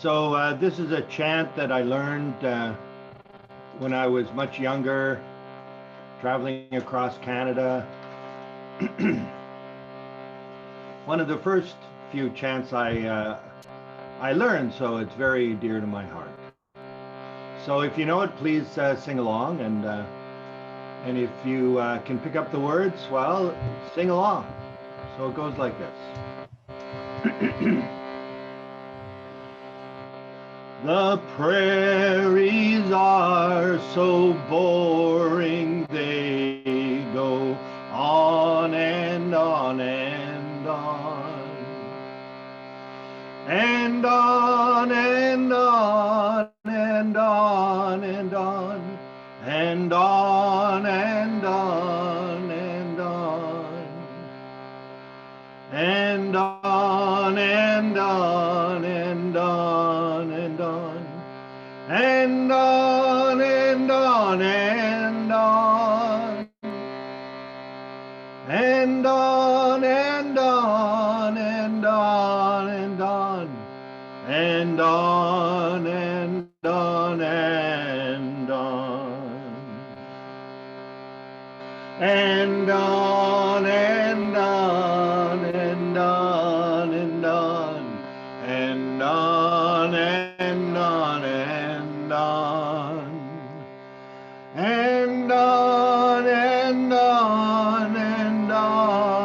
This is a chant that I learned when I was much younger, traveling across Canada. One of the first few chants I learned, so it's very dear to my heart. So if you know it, please sing along, and if you can pick up the words, well, sing along. So it goes like this. The prairies are so boring, they go on and on and on, and on and on and on and on, and on and on and on, and on and on and on and on, and on and on and on, and on and on and on and on, and on and on and on, and on and on and on and on, and on and on and on, and on and on and on and on, and on and on and on, and on and on and on and on,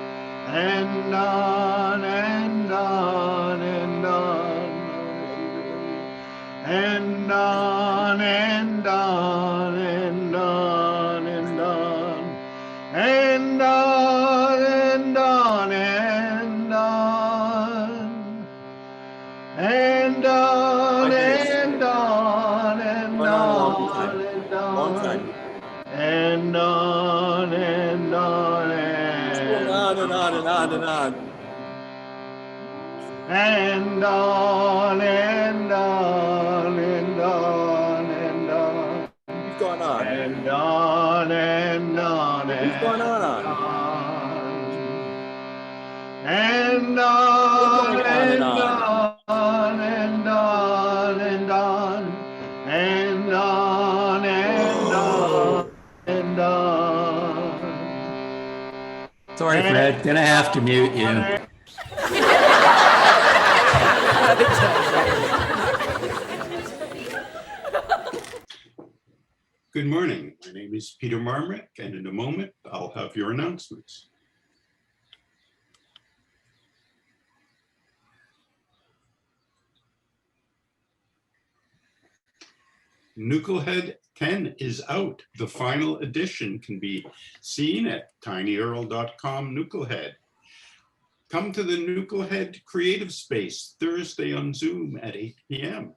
and on and on and on, and on and on and on and on, and on and on and on and on and on and on. And on and on and on and on. Keep going on. And on and on and Keep going on. And on and on. on and on and on. And on and on and on. Sorry, Fred, gonna have to mute you. Good morning. My name is Peter Marmrick, and in a moment, I'll have your announcements. Nuclehead 10 is out. The final edition can be seen at tinyearl.com Nuclehead. Come to the Nuclehead Creative Space Thursday on Zoom at 8 p.m.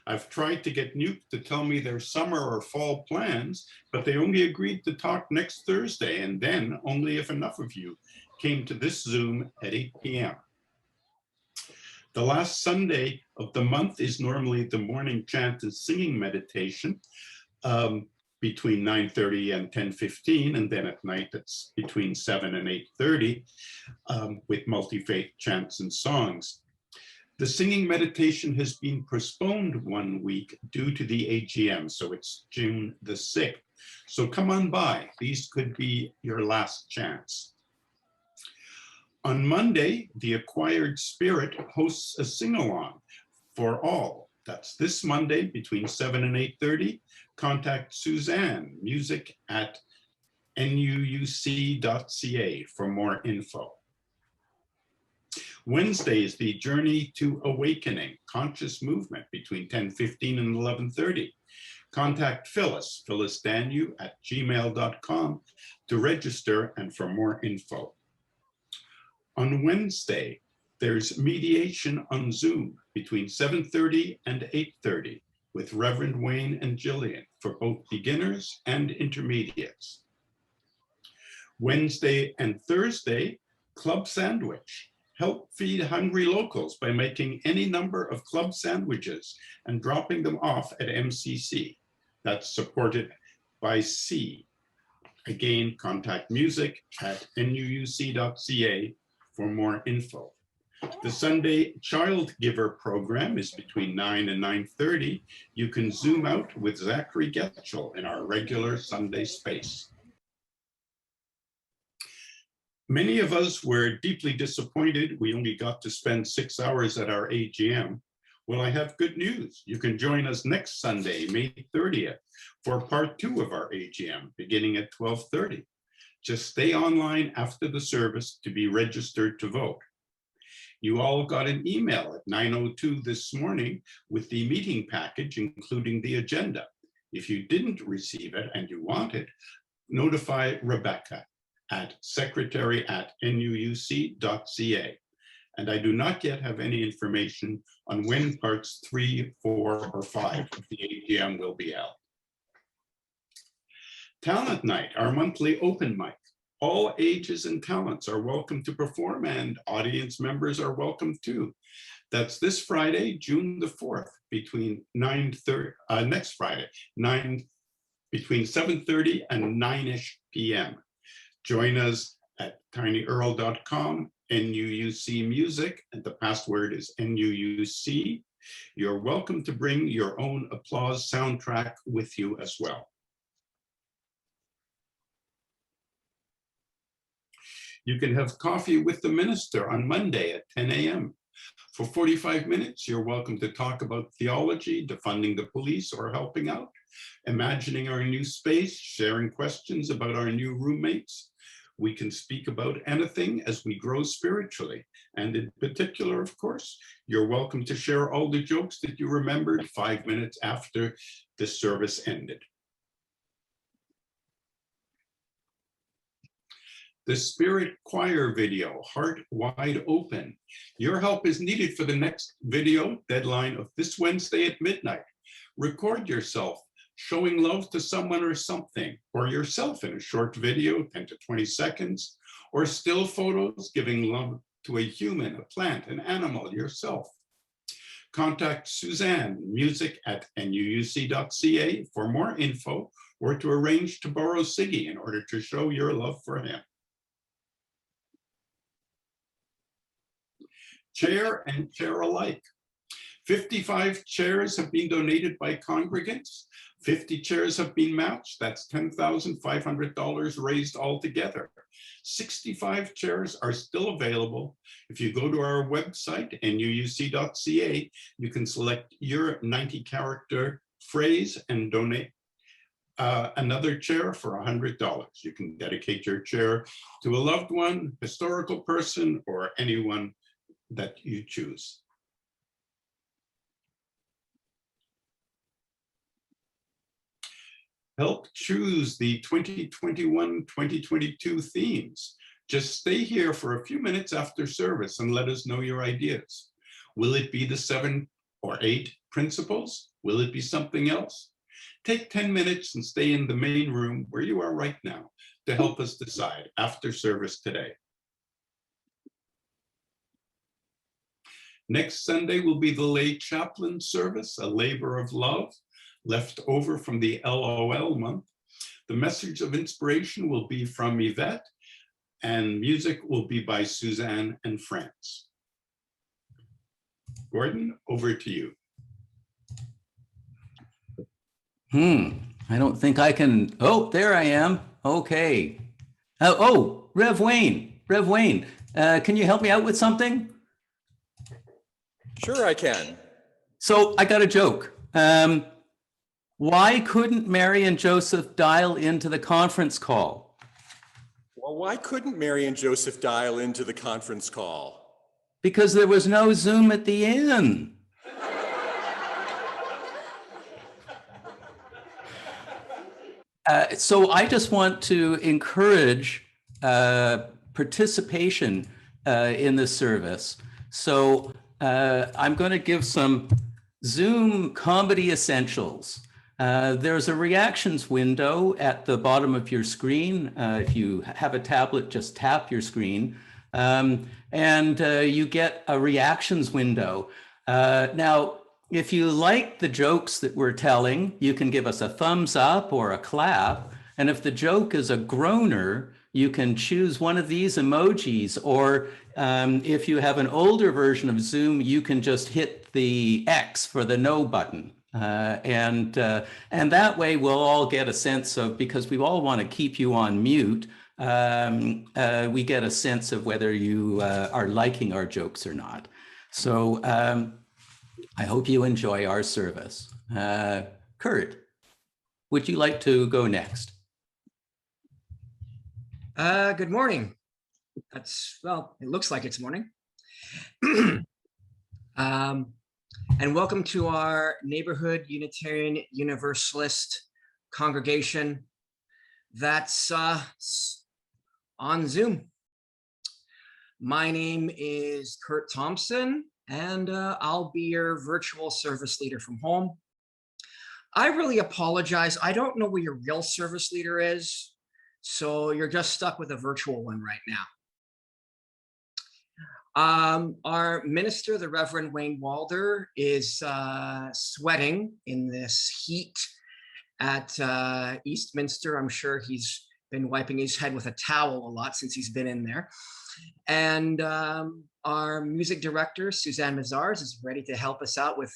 I've tried to get Nuke to tell me their summer or fall plans, but they only agreed to talk next Thursday, and then only if enough of you came to this Zoom at 8 p.m. The last Sunday of the month is normally the morning chant and singing meditation between 9:30 and 10:15, and then at night it's between 7 and 8:30 with multi-faith chants and songs. The singing meditation has been postponed 1 week due to the AGM, so it's June the 6th. So come on by. These could be your last chance. On Monday, the Acquired Spirit hosts a sing-along for all. That's this Monday between 7 and 8:30. Contact Suzanne, music@nuuc.ca for more info. Wednesday is the Journey to Awakening, Conscious Movement between 10:15 and 11:30. Contact Phyllis Danu@gmail.com to register and for more info. On Wednesday, there's mediation on Zoom between 7:30 and 8:30 with Reverend Wayne and Jillian for both beginners and intermediates. Wednesday and Thursday, Club Sandwich. Help feed hungry locals by making any number of club sandwiches and dropping them off at MCC. That's supported by C. Again, contact music@nuuc.ca for more info. The Sunday Child Giver program is between 9 and 9:30. You can Zoom out with Zachary Getchell in our regular Sunday space. Many of us were deeply disappointed we only got to spend 6 hours at our AGM. Well, I have good news. You can join us next Sunday, May 30th, for part 2 of our AGM, beginning at 12:30. Just stay online after the service to be registered to vote. You all got an email at 9:02 this morning with the meeting package, including the agenda. If you didn't receive it and you want it, notify Rebecca at secretary@nuuc.ca. And I do not yet have any information on when parts 3, 4, or 5 of the AGM will be held. Talent Night, our monthly open mic. All ages and talents are welcome to perform, and audience members are welcome too. That's this Friday, June the 4th, between 9:30, next Friday, between 7:30 and 9-ish p.m. Join us at tinyearl.com, NUUC Music, and the password is NUUC. You're welcome to bring your own applause soundtrack with you as well. You can have coffee with the minister on Monday at 10 a.m. For 45 minutes, you're welcome to talk about theology, defunding the police, or helping out, imagining our new space, sharing questions about our new roommates. We can speak about anything as we grow spiritually. And in particular, of course, you're welcome to share all the jokes that you remembered 5 minutes after the service ended. The Spirit Choir video, Heart Wide Open. Your help is needed for the next video deadline of this Wednesday at midnight. Record yourself showing love to someone or something, or yourself in a short video, 10 to 20 seconds, or still photos giving love to a human, a plant, an animal, yourself. Contact Suzanne, music@nuuc.ca for more info, or to arrange to borrow Siggy in order to show your love for him. Chair and chair alike. 55 chairs have been donated by congregants. 50 chairs have been matched. That's $10,500 raised altogether. 65 chairs are still available. If you go to our website, nuuc.ca, you can select your 90-character phrase and donate another chair for $100. You can dedicate your chair to a loved one, historical person, or anyone that you choose. Help choose the 2021-2022 themes. Just stay here for a few minutes after service and let us know your ideas. Will it be the 7 or 8 principles? Will it be something else? Take 10 minutes and stay in the main room where you are right now to help us decide after service today. Next Sunday will be the lay chaplain service, a labor of love left over from the LOL month. The message of inspiration will be from Yvette, and music will be by Suzanne and friends. Gordon, over to you. I don't think I can. Oh, there I am. Okay. Rev Wayne. Can you help me out with something? Sure, I can. So I got a joke. Why couldn't Mary and Joseph dial into the conference call? Well, why couldn't Mary and Joseph dial into the conference call? Because there was no Zoom at the end. So I just want to encourage participation in this service. So I'm going to give some Zoom comedy essentials. There's a reactions window at the bottom of your screen. If you have a tablet, just tap your screen, and you get a reactions window. Now, if you like the jokes that we're telling, you can give us a thumbs up or a clap. And if the joke is a groaner, you can choose one of these emojis, or If you have an older version of Zoom, you can just hit the X for the no button. And that way we'll all get a sense of, because we all want to keep you on mute, we get a sense of whether you are liking our jokes or not. So I hope you enjoy our service. Kurt, would you like to go next? Good morning. Well, it looks like it's morning. And welcome to our neighborhood Unitarian Universalist congregation that's on Zoom. My name is Kurt Thomsen, and I'll be your virtual service leader from home. I really apologize. I don't know where your real service leader is, so you're just stuck with a virtual one right now. Our minister, the Reverend Wayne Walder, is sweating in this heat at Eastminster. I'm sure he's been wiping his head with a towel a lot since he's been in there. And our music director, Suzanne Mazars, is ready to help us out with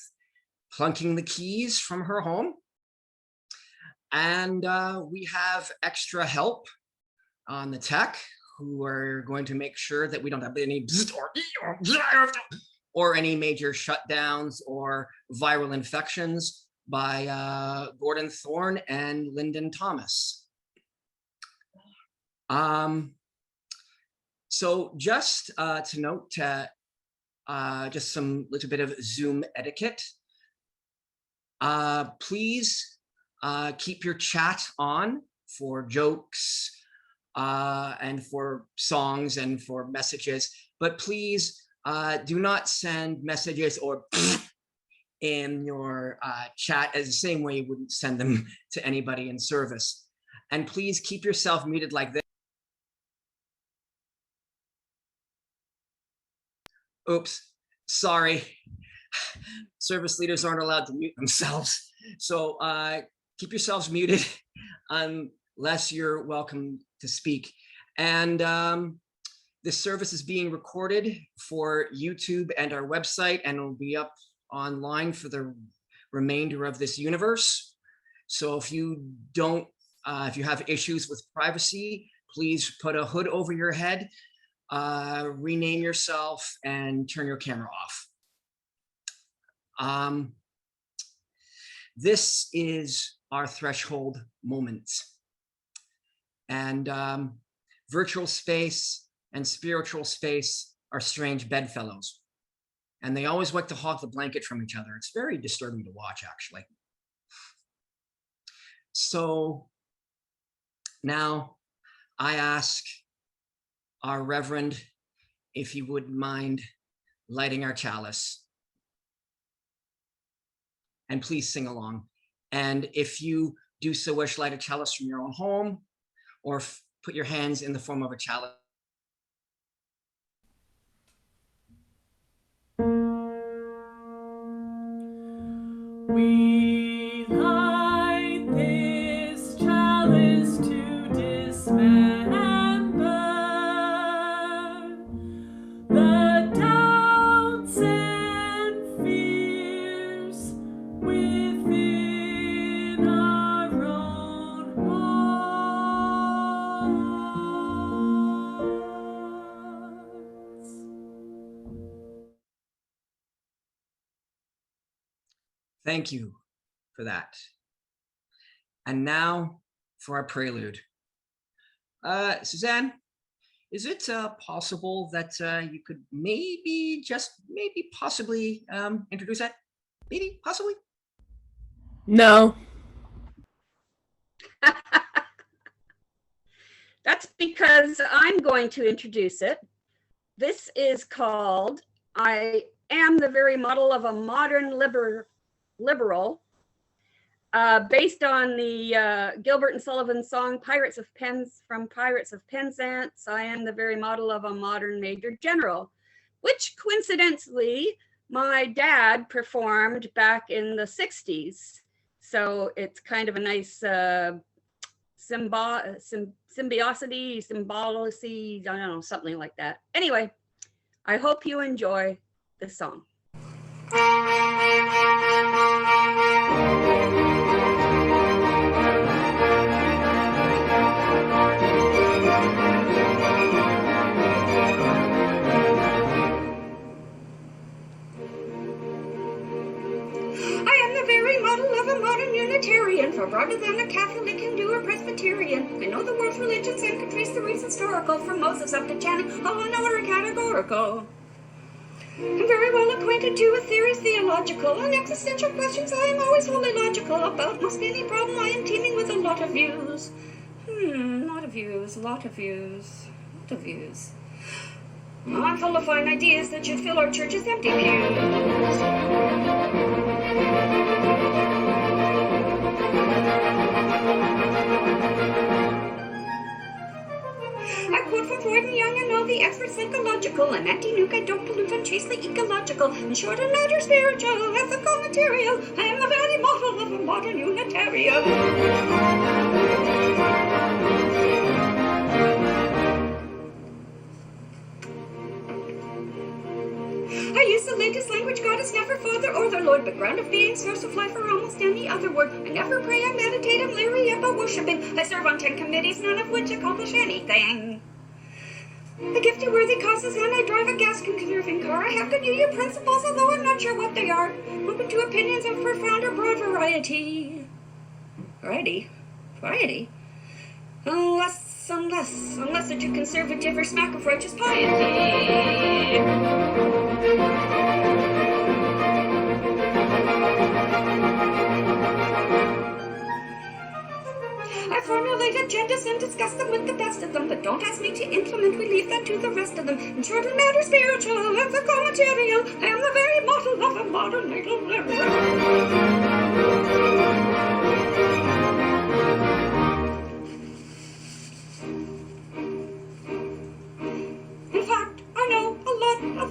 plunking the keys from her home. And we have extra help on the tech, who are going to make sure that we don't have any or any major shutdowns or viral infections by Gordon Thorne and Lyndon Thomas. So just to note, just some little bit of Zoom etiquette. Please keep your chat on for jokes, and for songs and for messages, but please do not send messages or in your chat as the same way you wouldn't send them to anybody in service. And please keep yourself muted like this. Oops, sorry. Service leaders aren't allowed to mute themselves. So keep yourselves muted unless you're welcome to speak. And this service is being recorded for YouTube and our website, and will be up online for the remainder of this universe. So if you don't, if you have issues with privacy, please put a hood over your head, rename yourself, and turn your camera off. This is our threshold moment. And virtual space and spiritual space are strange bedfellows. And they always like to hog the blanket from each other. It's very disturbing to watch, actually. So now I ask our Reverend if he would mind lighting our chalice. And please sing along. And if you do so wish, light a chalice from your own home, or put your hands in the form of a chalice. We light this chalice to dismember the doubts and fears within our own hearts. Thank you for that. And now for our prelude. Suzanne, is it possible that you could maybe, just maybe, possibly introduce that? Maybe, possibly? No. That's because I'm going to introduce it. This is called I Am the Very Model of a Modern Liberal, based on the Gilbert and Sullivan song Pirates of Penzance. I am the very model of a modern major general, which coincidentally my dad performed back in the 60s. So it's kind of a nice symbiosity, I don't know, something like that. Anyway, I hope you enjoy the song. Unitarian, far broader than a Catholic, Hindu, or Presbyterian. I know the world's religions and can trace the roots historical, from Moses up to Channing, all in order categorical. I'm very well acquainted too with theories, theological, and existential questions. I am always wholly logical about most any problem. I am teeming with a lot of views. Lot of views. I'm full of fine ideas that should fill our church's empty pews. I quote from Freud and Jung and all the experts psychological. I'm anti-NUUC, I don't pollute, I'm chastely ecological. In short and matter, spiritual, ethical, material. I am the very model of a modern Unitarian. I use the latest language, God is never Father or the Lord, but ground of being, source of life, or almost any other word. I never pray, I meditate, I'm leery about worshipping. I serve on 10 committees, none of which accomplish anything. The gifted worthy causes, and I drive a gas-conserving car. I have good UU principles, although I'm not sure what they are. Open to opinions of profound or broad variety. Variety? Unless they're too conservative or smack of righteous piety. I formulate agendas and discuss them with the best of them, but don't ask me to implement, we leave that to the rest of them. In short and matter, spiritual, ethical, material, I am the very model of a modern legal liberal.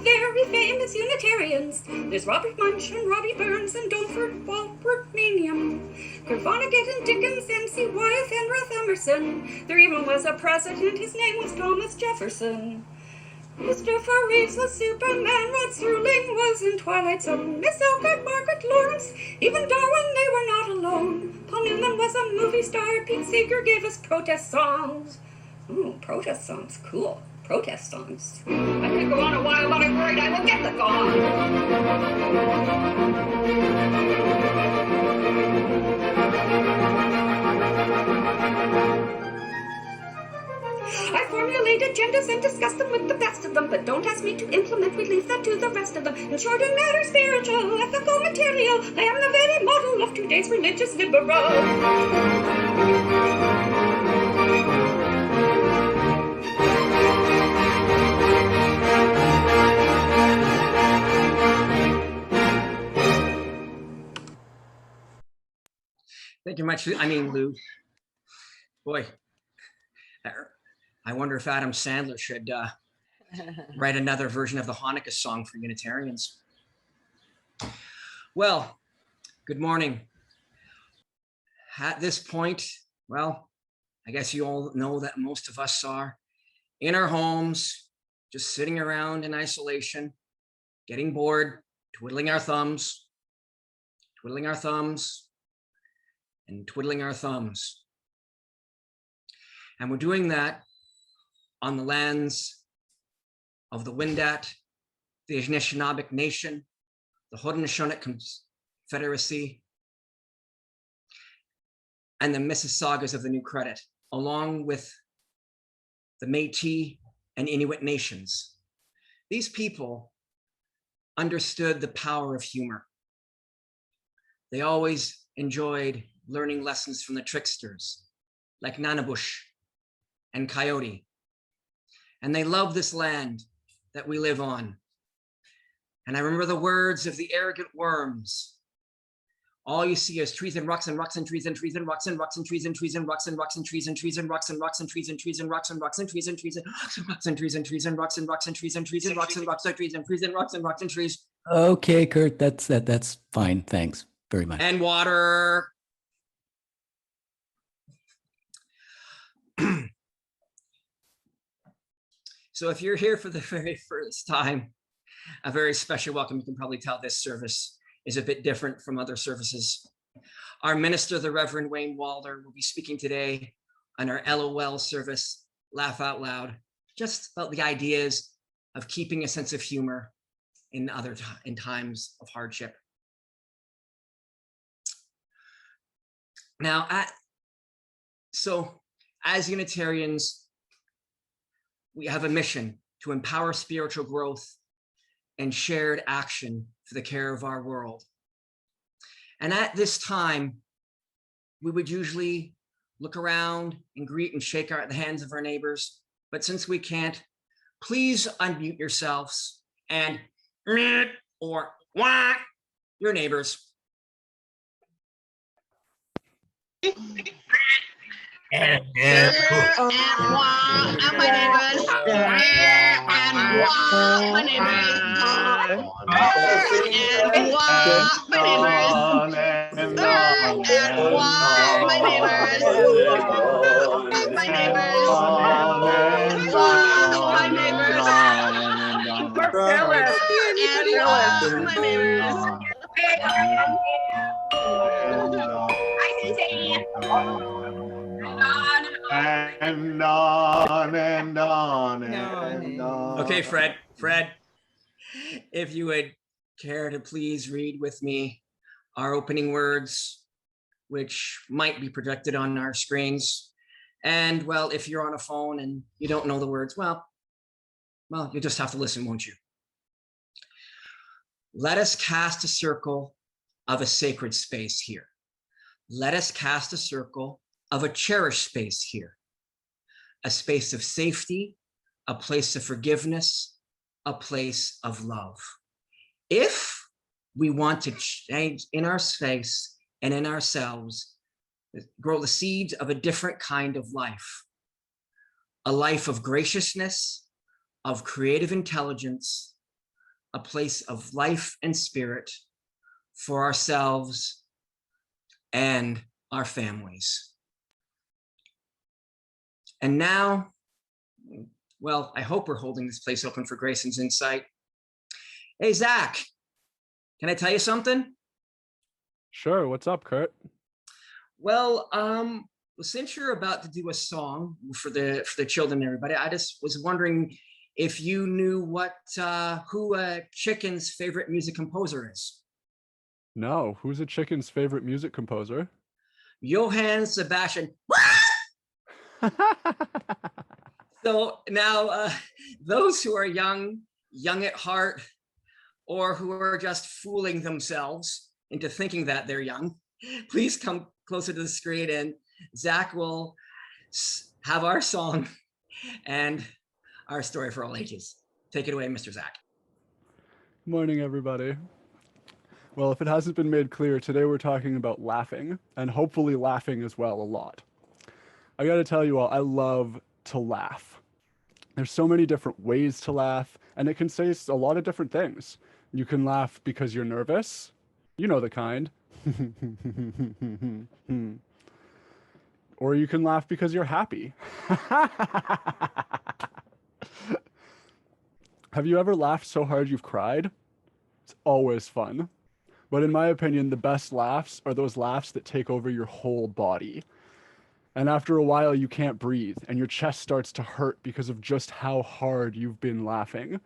Very famous Unitarians. There's Robert Munch and Robbie Burns and Donford Walpert Manium, Kurt Vonnegut and Dickens, MC Wyeth and Ruth Emerson. There even was a president, his name was Thomas Jefferson. Christopher Reeves was Superman, Rod Serling was in Twilight Zone, Miss Elcott, Margaret Lawrence, even Darwin, they were not alone. Paul Newman was a movie star, Pete Seeger gave us protest songs. Ooh, protest songs, cool. Protest songs. I could go on a while, but I'm worried I will get the gong. I formulate agendas and discuss them with the best of them, but don't ask me to implement, we leave that to the rest of them. In short and matter, spiritual, ethical, material, I am the very model of today's religious liberal. Thank you much. Lou. Boy, I wonder if Adam Sandler should write another version of the Hanukkah song for Unitarians. Well, good morning. At this point, well, I guess you all know that most of us are in our homes, just sitting around in isolation, getting bored, twiddling our thumbs, and twiddling our thumbs. And we're doing that on the lands of the Wendat, the Anishinaabeg Nation, the Haudenosaunee Confederacy, and the Mississaugas of the New Credit, along with the Métis and Inuit nations. These people understood the power of humor. They always enjoyed learning lessons from the tricksters like Nanabush and Coyote. And they love this land that we live on. And I remember the words of the arrogant worms. All you see is trees and rocks and rocks and trees and trees and rocks and rocks and trees and trees and rocks and rocks and trees and trees and rocks and rocks and trees and trees and rocks and rocks and trees and trees and rocks and trees and trees and rocks and rocks and trees and trees and rocks and rocks and trees and trees and rocks and rocks and trees. Okay, Kurt, that's fine. Thanks very much. And water. So if you're here for the very first time, a very special welcome. You can probably tell this service is a bit different from other services. Our minister, the Reverend Wayne Walder, will be speaking today on our LOL service, Laugh Out Loud, just about the ideas of keeping a sense of humor in times of hardship. Now, as Unitarians, we have a mission to empower spiritual growth and shared action for the care of our world. And at this time, we would usually look around and greet and shake the hands of our neighbors. But since we can't, please unmute yourselves and or wah your neighbors. And my neighbors. And my neighbors. And my neighbors. And on and on and on. Okay, Fred, if you would care to please read with me our opening words, which might be projected on our screens. And well, if you're on a phone and you don't know the words, well, you just have to listen, won't you? Let us cast a circle of a sacred space here. Let us cast a circle of a cherished space here. A space of safety, a place of forgiveness, a place of love. If we want to change in our space and in ourselves, grow the seeds of a different kind of life, a life of graciousness, of creative intelligence, a place of life and spirit for ourselves and our families. And now, well, I hope we're holding this place open for Grayson's insight. Hey, Zack, can I tell you something? Sure, what's up, Kurt? Well, since you're about to do a song for the children and everybody, I just was wondering if you knew who Chicken's favorite music composer is. No, who's a chicken's favorite music composer? Johann Sebastian. So now, those who are young at heart, or who are just fooling themselves into thinking that they're young, please come closer to the screen and Zack will have our song and our story for all ages. Take it away, Mr. Zack. Good morning, everybody. Well, if it hasn't been made clear, today we're talking about laughing, and hopefully laughing as well a lot. I gotta tell you all, I love to laugh. There's so many different ways to laugh, and it can say a lot of different things. You can laugh because you're nervous. You know the kind. Or you can laugh because you're happy. Have you ever laughed so hard you've cried? It's always fun. But in my opinion, the best laughs are those laughs that take over your whole body. And after a while, you can't breathe, and your chest starts to hurt because of just how hard you've been laughing.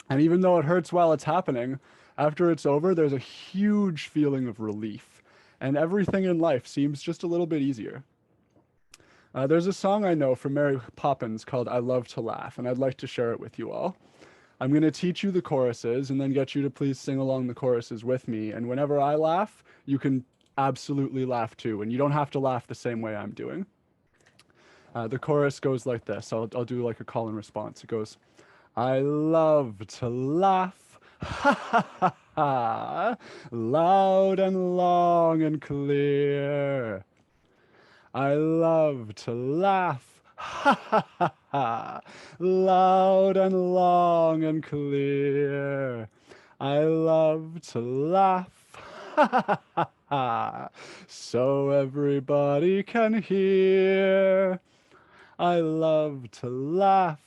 And even though it hurts while it's happening, after it's over, there's a huge feeling of relief, and everything in life seems just a little bit easier. There's a song I know from Mary Poppins called I Love to Laugh, and I'd like to share it with you all. I'm going to teach you the choruses and then get you to please sing along the choruses with me. And whenever I laugh, you can absolutely laugh too, and you don't have to laugh the same way I'm doing. The chorus goes like this. I'll do like a call and response. It goes, I love to laugh, ha ha ha ha, loud and long and clear. I love to laugh, ha ha ha ha, loud and long and clear. I love to laugh, ha ha ha ha, so everybody can hear. I love to laugh,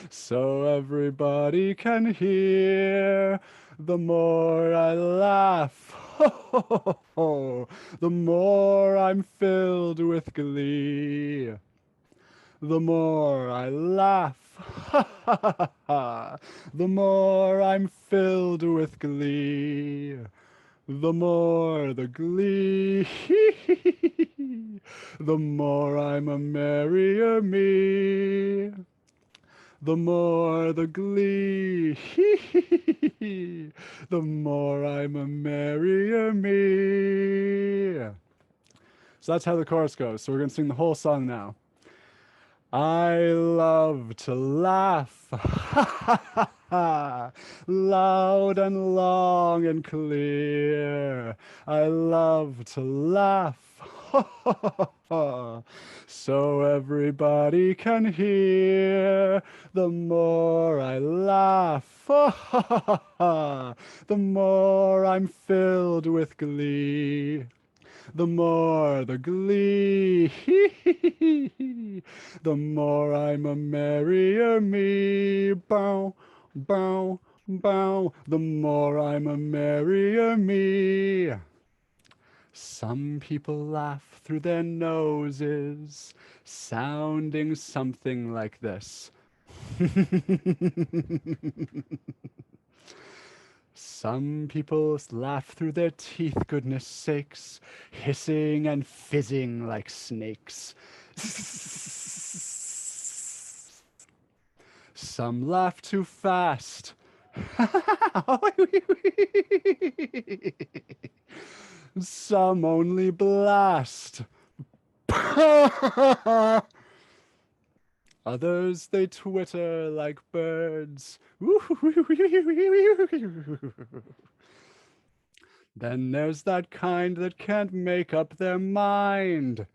so everybody can hear. The more I laugh, the more I'm filled with glee. The more I laugh, the more I'm filled with glee. The more the glee, the more I'm a merrier me. The more the glee, the more I'm a merrier me. So that's how the chorus goes. So we're going to sing the whole song now. I love to laugh, loud and long and clear. I love to laugh, so everybody can hear. The more I laugh, the more I'm filled with glee. The more the glee, the more I'm a merrier me. Bow, bow, bow, the more I'm a merrier me. Some people laugh through their noses, sounding something like this. Some people laugh through their teeth, goodness sakes, hissing and fizzing like snakes. Some laugh too fast. Some only blast. Others, they twitter like birds. Then there's that kind that can't make up their mind.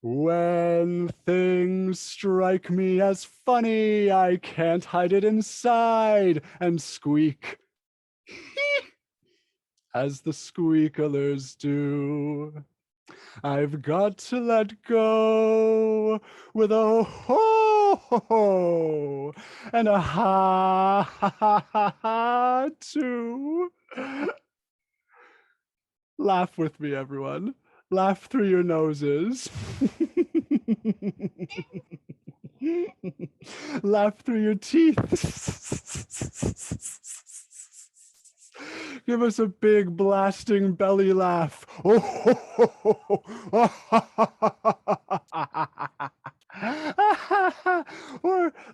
When things strike me as funny, I can't hide it inside and squeak. As the squeaklers do. I've got to let go with a ho, ho, ho and a ha, ha, ha, ha, ha too. Laugh with me, everyone. Laugh through your noses. Laugh through your teeth. Give us a big blasting belly laugh. Or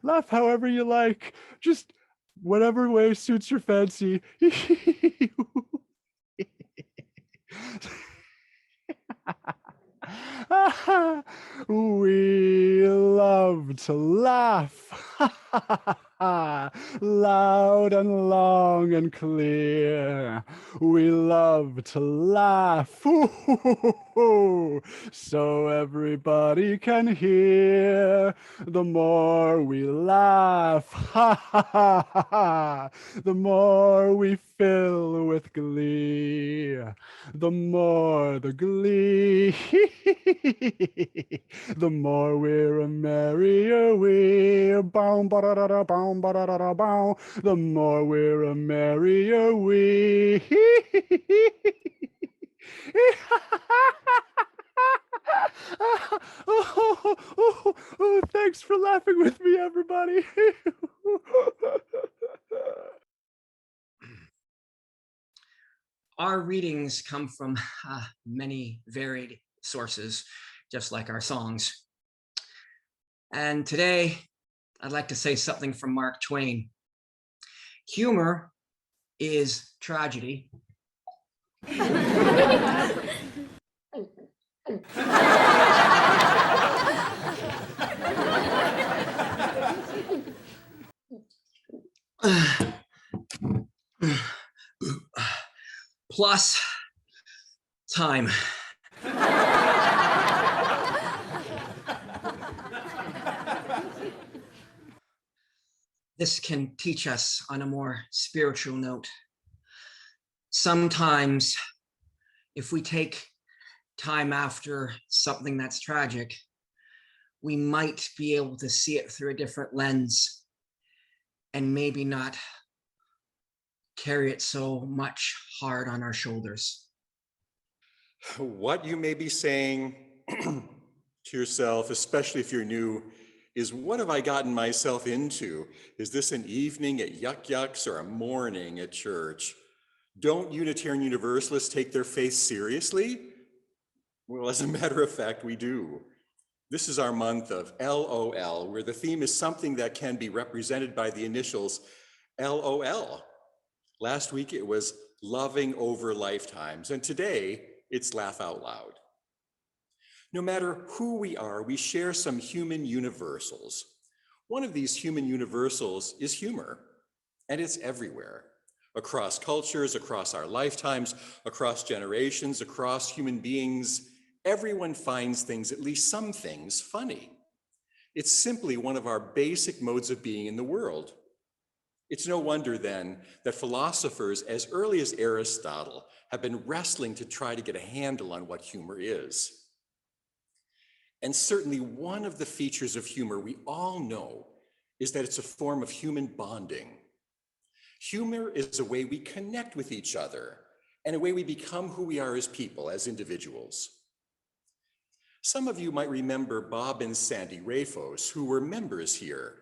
laugh however you like. Just whatever way suits your fancy. We love to laugh. Loud and long and clear. We love to laugh. So everybody can hear. The more we laugh, the more we fill with glee. The more the glee, the more we're a merrier we. Bow, ba-da-da-da, bow, ba-da-da-da, bow. The more we're a merrier we. Thanks for laughing with me, everybody. Our readings come from many varied sources, just like our songs. And today, I'd like to say something from Mark Twain. Humor is tragedy. Plus time. this can teach us on a more spiritual note. Sometimes, if we take time after something that's tragic, we might be able to see it through a different lens and maybe not carry it so much hard on our shoulders. What you may be saying to yourself, especially if you're new, is what have I gotten myself into? Is this an evening at Yuck Yucks or a morning at church? Don't Unitarian Universalists take their faith seriously? Well, as a matter of fact, we do. This is our month of LOL, where the theme is something that can be represented by the initials LOL. Last week it was loving over lifetimes, and today it's laugh out loud. No matter who we are, we share some human universals. One of these human universals is humor, and it's everywhere. Across cultures, across our lifetimes, across generations, across human beings, everyone finds things, at least some things, funny. It's simply one of our basic modes of being in the world. It's no wonder then that philosophers as early as Aristotle have been wrestling to try to get a handle on what humor is. And certainly one of the features of humor we all know is that it's a form of human bonding. Humor is a way we connect with each other and a way we become who we are as people, as individuals. Some of you might remember Bob and Sandy Rafos, who were members here.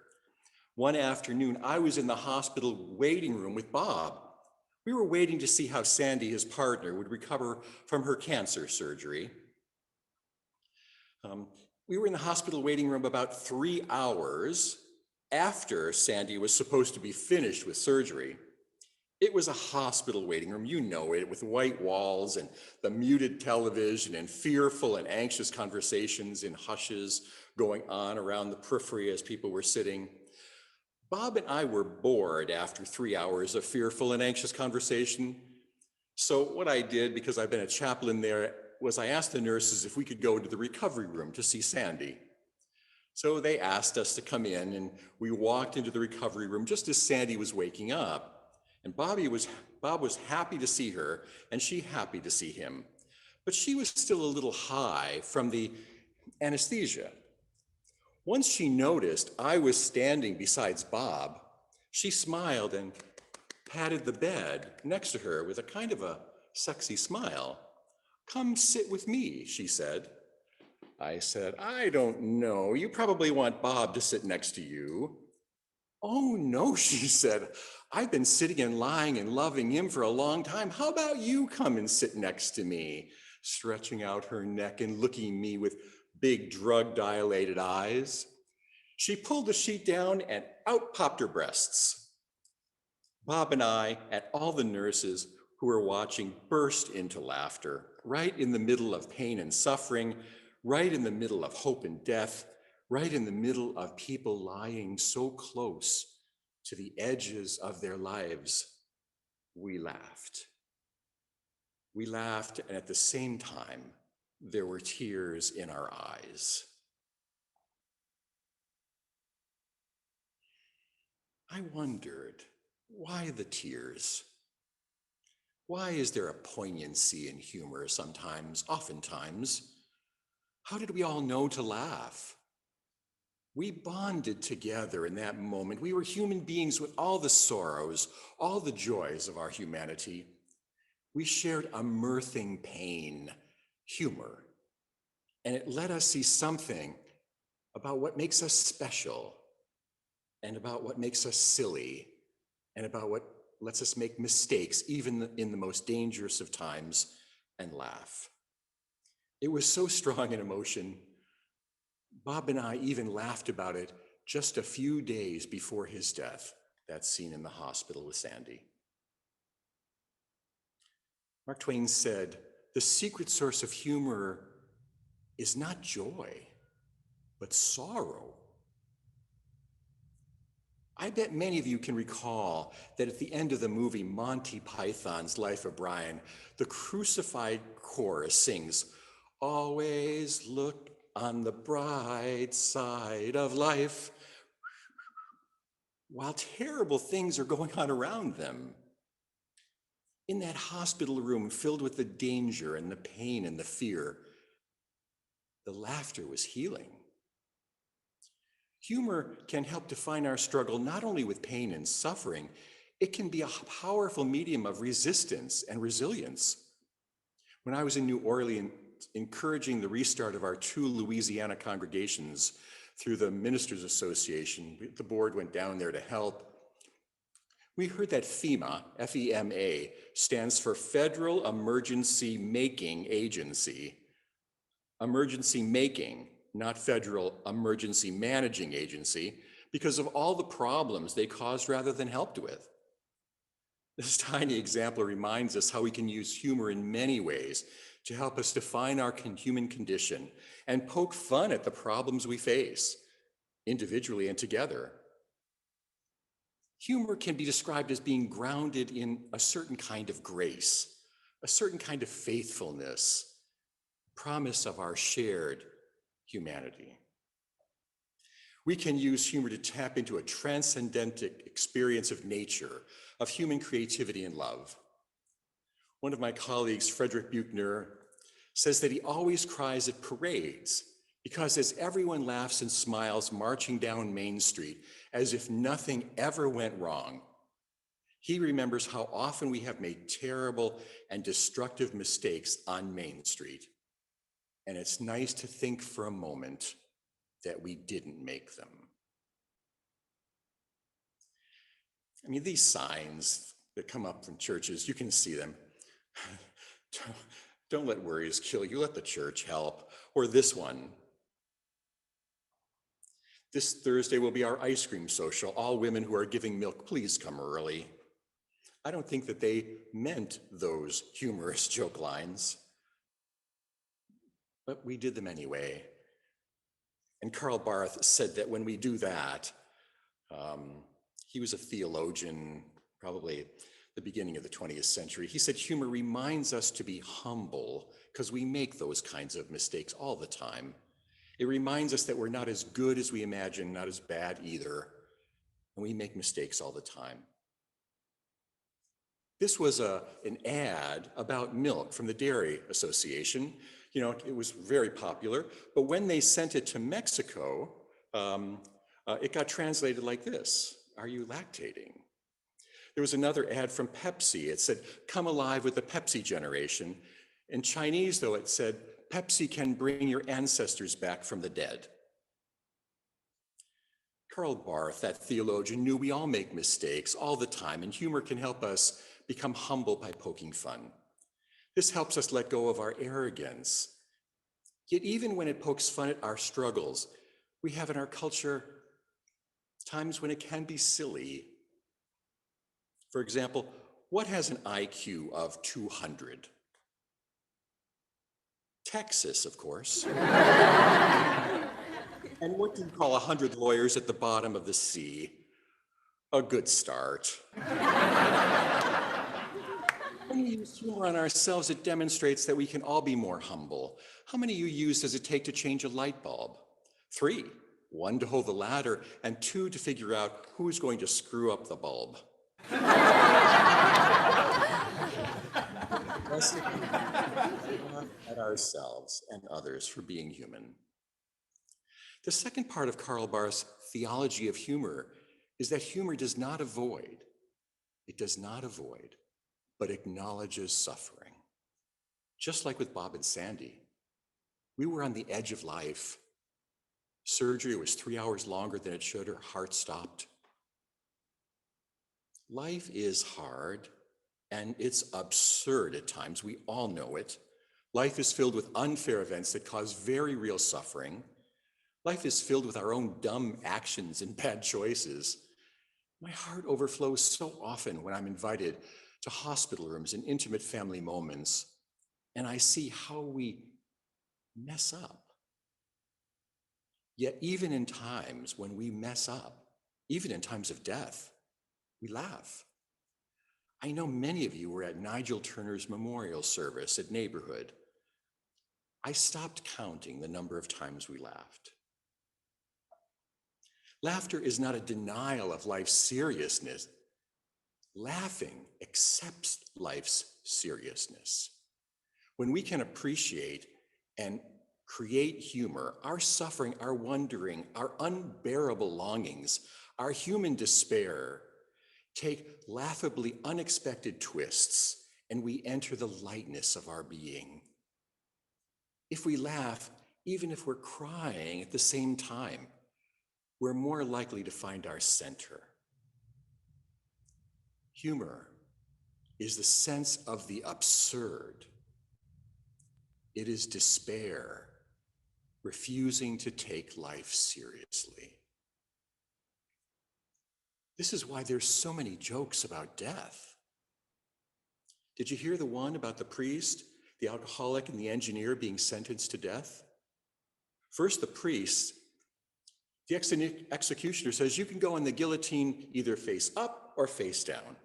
One afternoon, I was in the hospital waiting room with Bob. We were waiting to see how Sandy, his partner, would recover from her cancer surgery. We were in the hospital waiting room about 3 hours after Sandy was supposed to be finished with surgery. It was a hospital waiting room, you know it, with white walls and the muted television and fearful and anxious conversations in hushes going on around the periphery as people were sitting. Bob and I were bored after 3 hours of fearful and anxious conversation. So what I did, because I've been a chaplain there, was I asked the nurses if we could go to the recovery room to see Sandy. So they asked us to come in, and we walked into the recovery room just as Sandy was waking up. And Bob was happy to see her, and she happy to see him. But she was still a little high from the anesthesia. Once she noticed I was standing beside Bob, she smiled and patted the bed next to her with a kind of a sexy smile. "Come sit with me," she said. I said, "I don't know. You probably want Bob to sit next to you." "Oh, no," she said. "I've been sitting and lying and loving him for a long time. How about you come and sit next to me?" Stretching out her neck and looking at me with big drug-dilated eyes. She pulled the sheet down and out popped her breasts. Bob and I, and all the nurses who were watching, burst into laughter, right in the middle of pain and suffering, right in the middle of hope and death, right in the middle of people lying so close to the edges of their lives. We laughed. We laughed, and at the same time, there were tears in our eyes. I wondered, why the tears? Why is there a poignancy in humor sometimes, oftentimes? How did we all know to laugh? We bonded together in that moment. We were human beings with all the sorrows, all the joys of our humanity. We shared a mirthing pain, humor, and it let us see something about what makes us special, and about what makes us silly, and about what lets us make mistakes, even in the most dangerous of times, and laugh. It was so strong an emotion. Bob and I even laughed about it just a few days before his death, that scene in the hospital with Sandy. Mark Twain said, "The secret source of humor is not joy, but sorrow." I bet many of you can recall that at the end of the movie Monty Python's Life of Brian, the crucified chorus sings, "Always look on the bright side of life." while terrible things are going on around them. In that hospital room filled with the danger and the pain and the fear, the laughter was healing. Humor can help define our struggle not only with pain and suffering, it can be a powerful medium of resistance and resilience. When I was in New Orleans encouraging the restart of our 2 Louisiana congregations through the Ministers Association, the board went down there to help. We heard that FEMA, F-E-M-A, stands for Federal Emergency Making Agency. Emergency making, not Federal Emergency Managing Agency, because of all the problems they caused rather than helped with. This tiny example reminds us how we can use humor in many ways to help us define our human condition and poke fun at the problems we face, individually and together. Humor can be described as being grounded in a certain kind of grace, a certain kind of faithfulness, promise of our shared humanity. We can use humor to tap into a transcendental experience of nature, of human creativity and love. One of my colleagues, Frederick Buechner, says that he always cries at parades because as everyone laughs and smiles marching down Main Street as if nothing ever went wrong, he remembers how often we have made terrible and destructive mistakes on Main Street. And it's nice to think for a moment that we didn't make them. I mean, these signs that come up from churches, you can see them. Don't let worries kill you, let the church help. Or this one. This Thursday will be our ice cream social. All women who are giving milk, please come early. I don't think that they meant those humorous joke lines, but we did them anyway. And Karl Barth said that when we do that, he was a theologian, probably the beginning of the 20th century. He said humor reminds us to be humble because we make those kinds of mistakes all the time. It reminds us that we're not as good as we imagine, not as bad either, and we make mistakes all the time. This was an ad about milk from the Dairy Association. You know, it was very popular, but when they sent it to Mexico, it got translated like this: "Are you lactating?" There was another ad from Pepsi. It said, "Come alive with the Pepsi generation." In Chinese, though, it said, "Pepsi can bring your ancestors back from the dead." Karl Barth, that theologian, knew we all make mistakes all the time, and humor can help us become humble by poking fun. This helps us let go of our arrogance. Yet even when it pokes fun at our struggles, we have in our culture times when it can be silly. For example, what has an IQ of 200? Texas, of course. And what do you call 100 lawyers at the bottom of the sea? A good start. When we use humor on ourselves, it demonstrates that we can all be more humble. How many of you use does it take to change a light bulb? 3, 1 to hold the ladder, and 2 to figure out who's going to screw up the bulb. At ourselves and others for being human. The second part of Karl Barth's theology of humor is that humor does not avoid, but acknowledges suffering. Just like with Bob and Sandy, we were on the edge of life. Surgery was 3 hours longer than it should, her heart stopped. Life is hard, and it's absurd at times. We all know it. Life is filled with unfair events that cause very real suffering. Life is filled with our own dumb actions and bad choices. My heart overflows so often when I'm invited to hospital rooms and intimate family moments, and I see how we mess up. Yet even in times when we mess up, even in times of death, we laugh. I know many of you were at Nigel Turner's memorial service at Neighborhood. I stopped counting the number of times we laughed. Laughter is not a denial of life's seriousness. Laughing accepts life's seriousness. When we can appreciate and create humor, our suffering, our wondering, our unbearable longings, our human despair take laughably unexpected twists, and we enter the lightness of our being. If we laugh, even if we're crying at the same time, we're more likely to find our center. Humor is the sense of the absurd. It is despair, refusing to take life seriously. This is why there's so many jokes about death. Did you hear the one about the priest, the alcoholic, and the engineer being sentenced to death? First, the priest, the executioner says, you can go on the guillotine either face up or face down.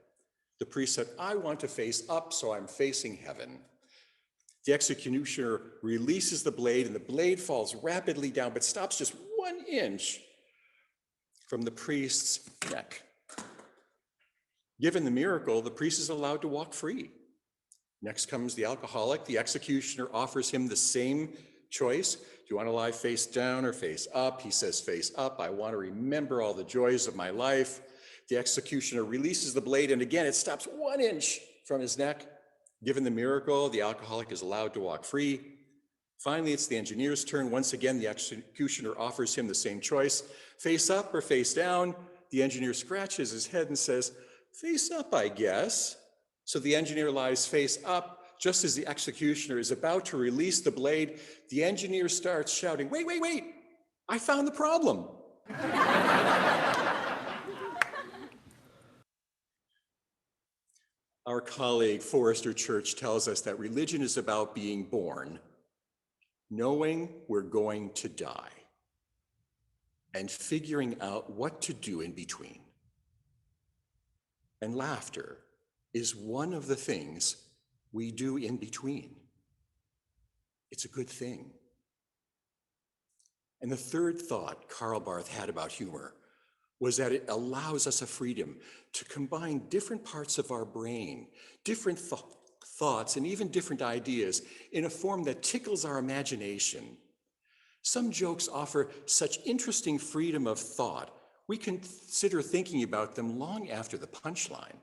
The priest said, I want to face up, so I'm facing heaven. The executioner releases the blade, and the blade falls rapidly down, but stops just 1 inch from the priest's neck. Given the miracle, the priest is allowed to walk free. Next comes the alcoholic. The executioner offers him the same choice. Do you want to lie face down or face up? He says face up. I want to remember all the joys of my life. The executioner releases the blade, and again, it stops 1 inch from his neck. Given the miracle, the alcoholic is allowed to walk free. Finally, it's the engineer's turn. Once again, the executioner offers him the same choice, face up or face down. The engineer scratches his head and says, face up, I guess. So the engineer lies face up. Just as the executioner is about to release the blade, the engineer starts shouting, wait, wait, wait, I found the problem. Our colleague Forrester Church tells us that religion is about being born, knowing we're going to die, and figuring out what to do in between. And laughter is one of the things we do in between. It's a good thing. And the third thought Karl Barth had about humor was that it allows us a freedom to combine different parts of our brain, different thoughts, and even different ideas in a form that tickles our imagination. Some jokes offer such interesting freedom of thought, we consider thinking about them long after the punchline.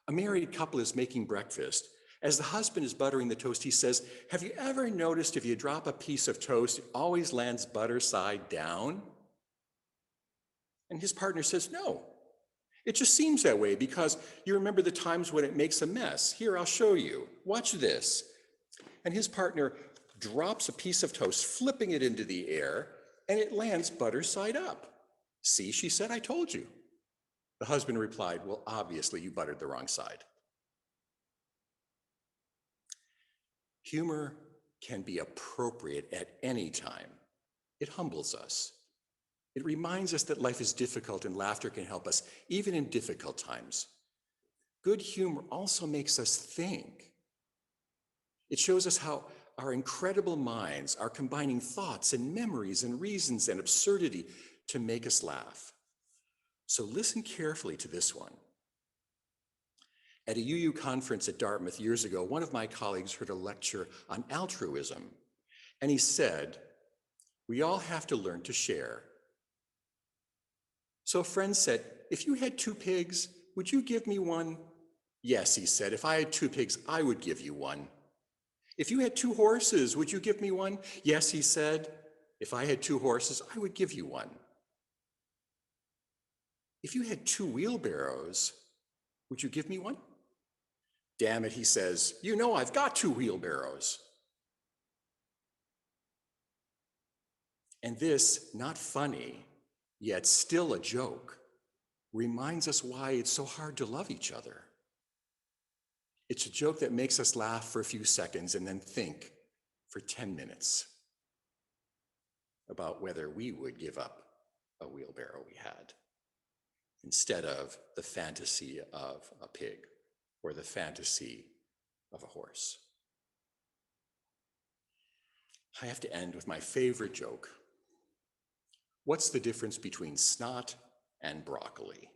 A married couple is making breakfast. As the husband is buttering the toast, he says, have you ever noticed if you drop a piece of toast, it always lands butter side down? And his partner says, no, it just seems that way because you remember the times when it makes a mess. Here, I'll show you. Watch this. And his partner drops a piece of toast, flipping it into the air, and it lands butter side up. See, she said, I told you. The husband replied, well, obviously you buttered the wrong side. Humor can be appropriate at any time. It humbles us. It reminds us that life is difficult and laughter can help us, even in difficult times. Good humor also makes us think. It shows us how our incredible minds are combining thoughts and memories and reasons and absurdity to make us laugh. So listen carefully to this one. At a UU conference at Dartmouth years ago, one of my colleagues heard a lecture on altruism, and he said, we all have to learn to share. So a friend said, if you had 2 pigs, would you give me one? Yes, he said, if I had 2 pigs, I would give you one. If you had 2 horses, would you give me one? Yes, he said, if I had 2 horses, I would give you one. If you had 2 wheelbarrows, would you give me one? Damn it, he says, you know I've got 2 wheelbarrows. And this, not funny, yet still a joke, reminds us why it's so hard to love each other. It's a joke that makes us laugh for a few seconds and then think for 10 minutes about whether we would give up a wheelbarrow we had instead of the fantasy of a pig or the fantasy of a horse. I have to end with my favorite joke. What's the difference between snot and broccoli?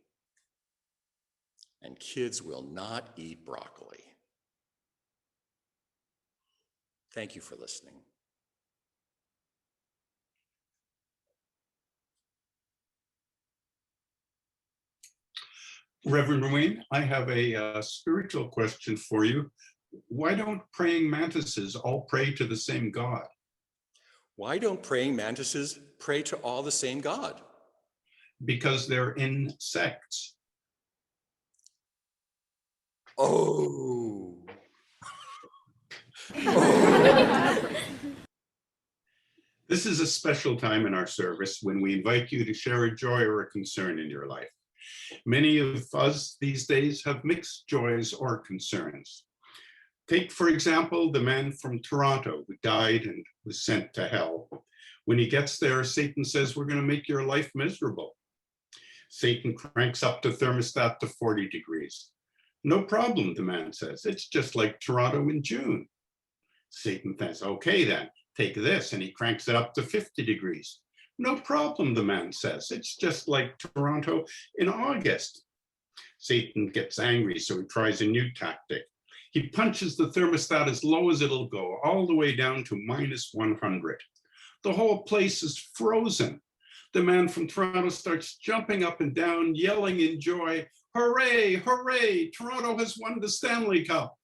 And kids will not eat broccoli. Thank you for listening. Reverend Wayne, I have a spiritual question for you. Why don't praying mantises all pray to the same God? Why don't praying mantises pray to all the same God? Because they're insects. Oh. This is a special time in our service when we invite you to share a joy or a concern in your life. Many of us these days have mixed joys or concerns. Take, for example, the man from Toronto who died and was sent to hell. When he gets there, Satan says, "We're going to make your life miserable." Satan cranks up the thermostat to 40 degrees. "No problem," the man says. "It's just like Toronto in June." Satan says, "Okay then, take this," and he cranks it up to 50 degrees. "No problem," the man says. "It's just like Toronto in August." Satan gets angry, so he tries a new tactic. He punches the thermostat as low as it'll go, all the way down to -100. The whole place is frozen. The man from Toronto starts jumping up and down, yelling in joy, "Hooray, hooray, Toronto has won the Stanley Cup."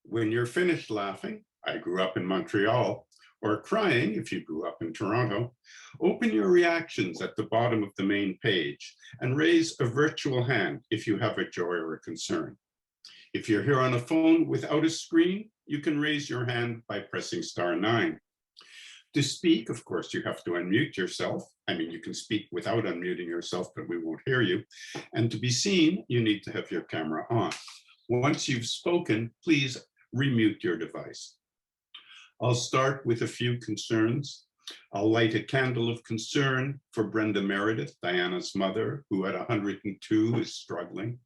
When you're finished laughing, I grew up in Montreal, or crying if you grew up in Toronto, open your reactions at the bottom of the main page and raise a virtual hand if you have a joy or a concern. If you're here on a phone without a screen, you can raise your hand by pressing *9. To speak, of course, you have to unmute yourself. I mean, you can speak without unmuting yourself, but we won't hear you. And to be seen, you need to have your camera on. Once you've spoken, please remute your device. I'll start with a few concerns. I'll light a candle of concern for Brenda Meredith, Diana's mother, who at 102 is struggling.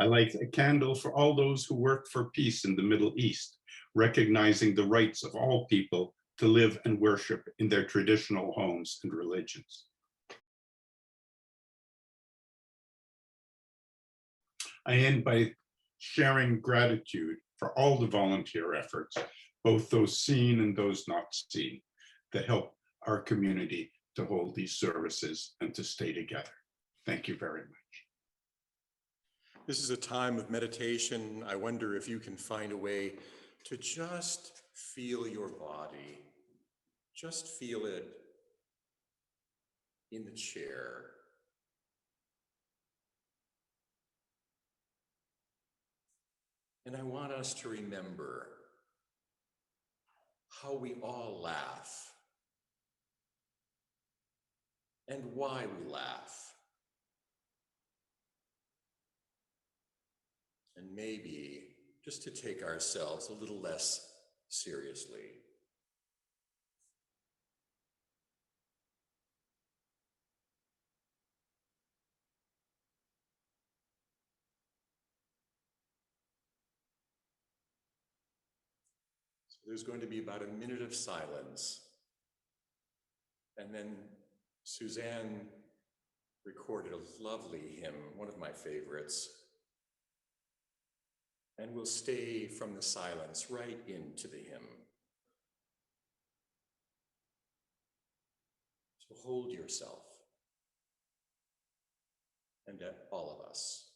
I light a candle for all those who work for peace in the Middle East, recognizing the rights of all people to live and worship in their traditional homes and religions. I end by sharing gratitude for all the volunteer efforts, both those seen and those not seen, that help our community to hold these services and to stay together. Thank you very much. This is a time of meditation. I wonder if you can find a way to just feel your body. Just feel it in the chair. And I want us to remember how we all laugh and why we laugh. And maybe just to take ourselves a little less seriously. So there's going to be about a minute of silence. And then Suzanne recorded a lovely hymn, one of my favorites. And we'll stay from the silence right into the hymn. So hold yourself and all of us.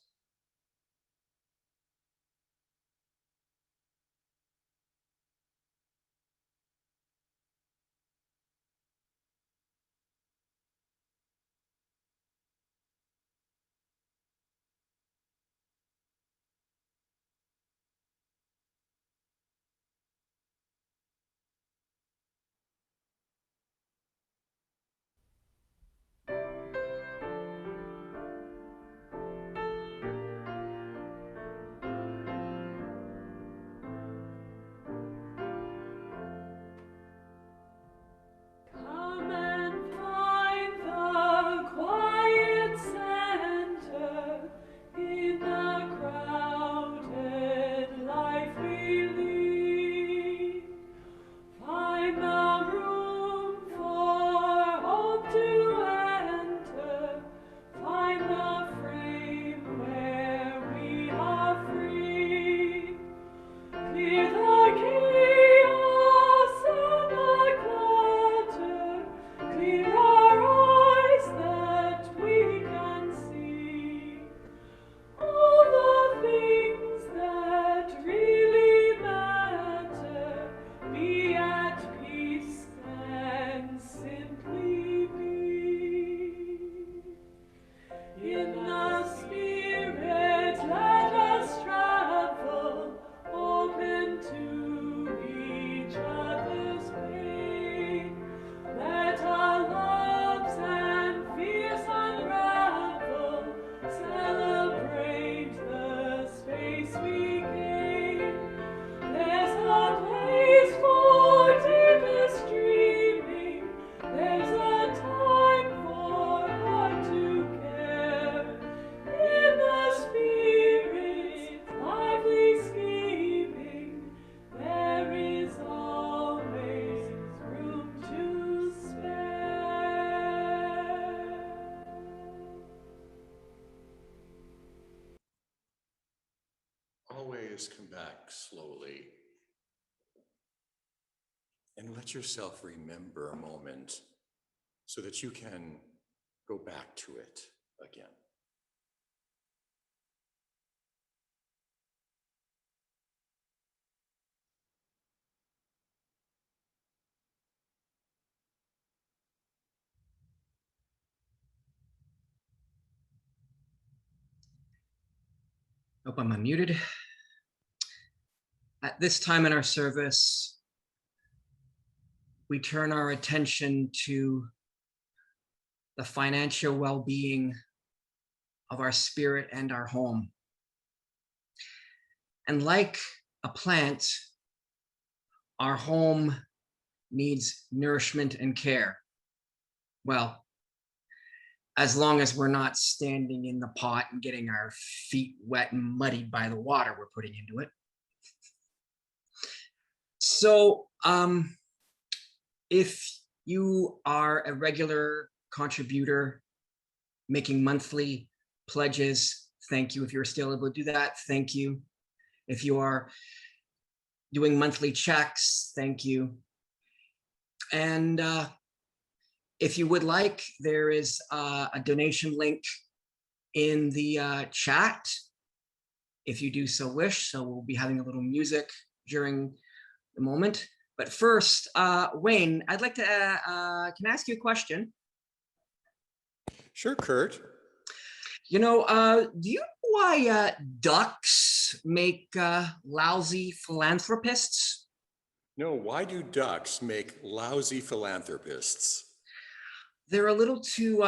always come back slowly and let yourself remember a moment so that you can go back to it again. Hope I'm unmuted. At this time in our service, we turn our attention to the financial well-being of our spirit and our home. And like a plant, our home needs nourishment and care. Well, as long as we're not standing in the pot and getting our feet wet and muddied by the water we're putting into it. So if you are a regular contributor making monthly pledges, thank you. If you're still able to do that, thank you. If you are doing monthly checks, thank you. And if you would like, there is a donation link in the chat, if you do so wish. So we'll be having a little music during the moment. But first, Wayne, I'd like to, can I ask you a question? Sure, Kurt. You know, do you know why ducks make lousy philanthropists? No, why do ducks make lousy philanthropists? They're a little too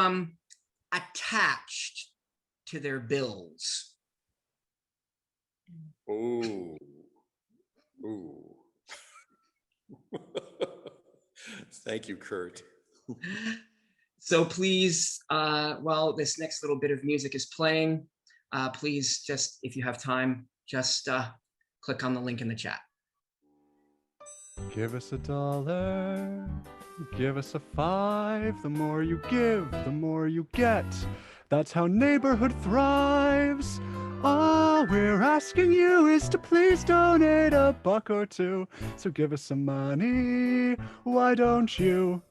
attached to their bills. Ooh. Ooh. Thank you, Kurt. So please, while this next little bit of music is playing, please just, if you have time, just click on the link in the chat. Give us $1, give us a 5. The more you give, the more you get. That's how neighborhood thrives. All we're asking you is to please donate $1 or $2. So give us some money, why don't you?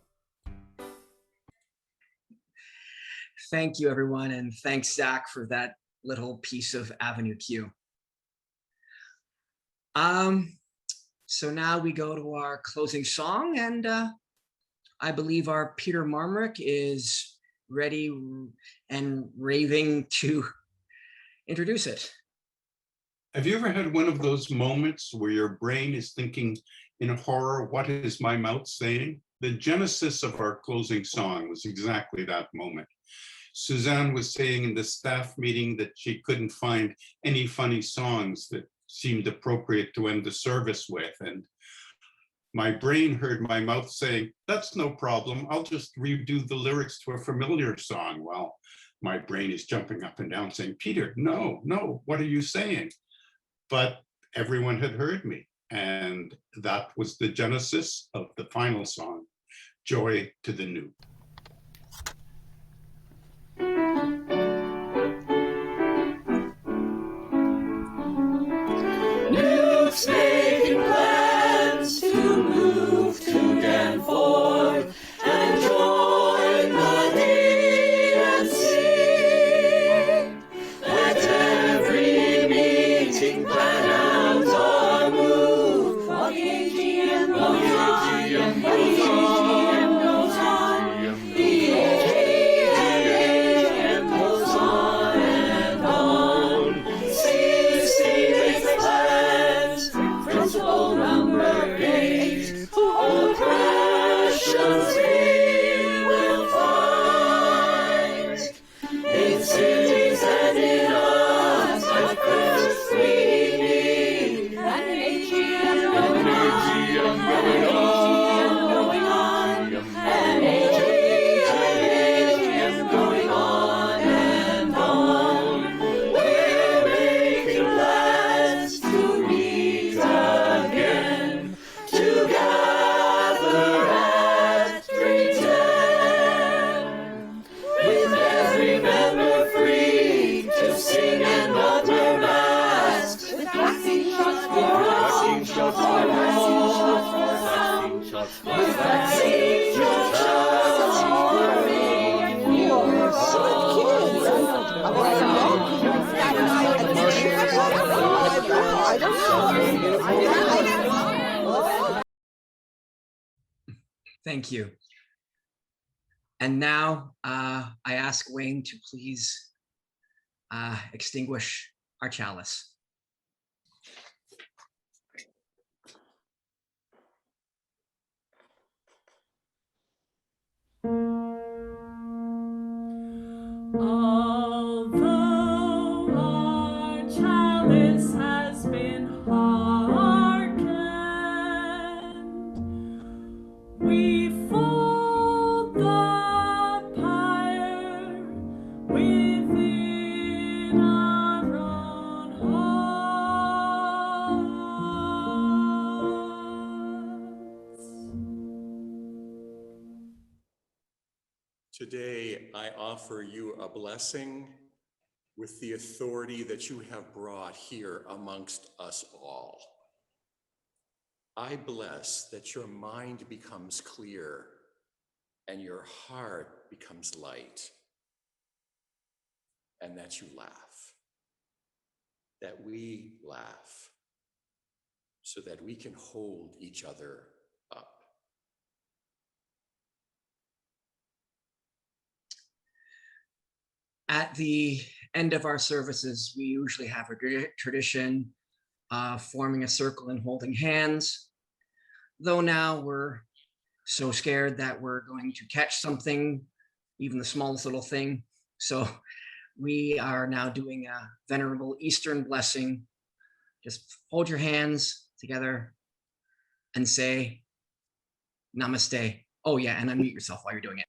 Thank you, everyone, and thanks, Zack, for that little piece of Avenue Q. So now we go to our closing song, and I believe our Peter Marmrick is ready and raving to introduce it. Have you ever had one of those moments where your brain is thinking in horror, what is my mouth saying? The genesis of our closing song was exactly that moment. Suzanne was saying in the staff meeting that she couldn't find any funny songs that seemed appropriate to end the service with. And my brain heard my mouth saying, that's no problem. I'll just redo the lyrics to a familiar song. Well, my brain is jumping up and down saying, Peter, no, what are you saying? But everyone had heard me. And that was the genesis of the final song, Joy to the New. NUUC's making plans to move to Danforth and join the DNC. Let every meeting plan out or move while the AGM goes on. shots for shots for vaccine, shots for me. You're so Thank you. And now I ask Wayne to please extinguish our chalice. Although our chalice has been hearkened, we fold the pyre within our own hearts. Today, I offer you a blessing with the authority that you have brought here amongst us all. I bless that your mind becomes clear and your heart becomes light, and that you laugh, that we laugh, so that we can hold each other up. At the end of our services, we usually have a tradition of forming a circle and holding hands. Though now we're so scared that we're going to catch something, even the smallest little thing. So we are now doing a venerable Eastern blessing. Just hold your hands together and say namaste. Oh yeah, and unmute yourself while you're doing it.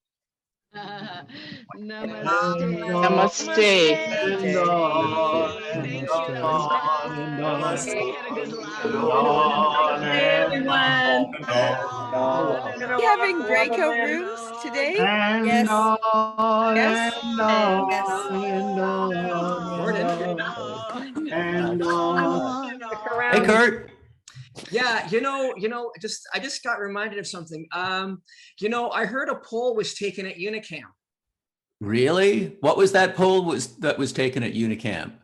Namaste. Are we having breakout rooms today? Yes. Hey, Kurt. Yeah, I just got reminded of something. I heard a poll was taken at Unicamp. Really? What was that poll that was taken at Unicamp?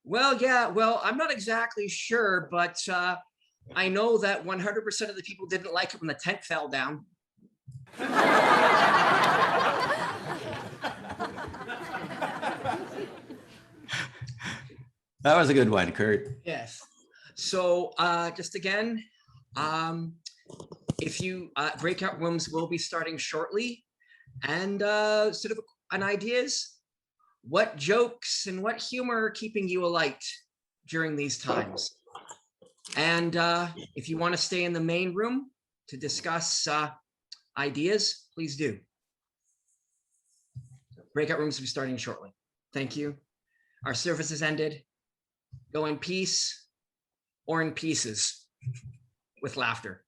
Well, I'm not exactly sure, but I know that 100% of the people didn't like it when the tent fell down. That was a good one, Kurt. Yes. So just again, if you breakout rooms will be starting shortly, and sort of an idea is what jokes and what humor are keeping you alight during these times. And if you want to stay in the main room to discuss ideas, please do. Breakout rooms will be starting shortly. Thank you. Our service has ended. Go in peace or in pieces with laughter.